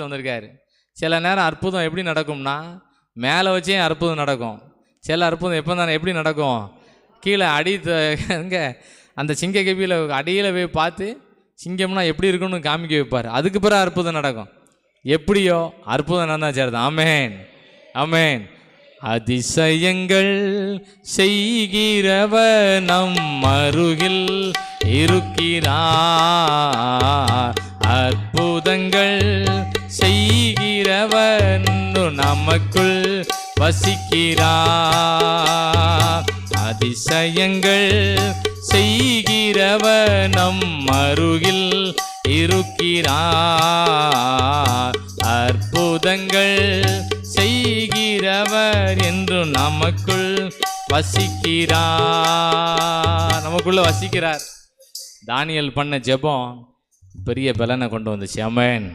வந்திருக்காரு. சில நேரம் அற்புதம் எப்படி நடக்கும்னா மேலே வச்சே அற்புதம் நடக்கும். சில அற்புதம் எப்போ தானே எப்படி நடக்கும், கீழே எங்கே அந்த சிங்க கபியில் அடியில் போய் பார்த்து சிங்கம்னா எப்படி இருக்குன்னு காமிக்க வைப்பார். அதுக்கு பிறகு அற்புதம் நடக்கும். எப்படியோ அற்புதம் நடந்தா சரிதான். ஆமென் ஆமென். அதிசயங்கள் செய்கிறவர் நம் அருகில் இருக்கிறார். அற்புதங்கள் செய்கிறவர் நமக்குள் வசிக்கிறார். அதிசயங்கள் செய்கிறவர் நம் அருகில் இருக்கிறார். அற்புதங்கள் செய்கிறவர் என்று நமக்குள் வசிக்கிறார். நமக்குள்ள வசிக்கிறார். தானியேல் பண்ண ஜெபம் பெரிய பலனை கொண்டு வந்துச்சு. ஆமென்.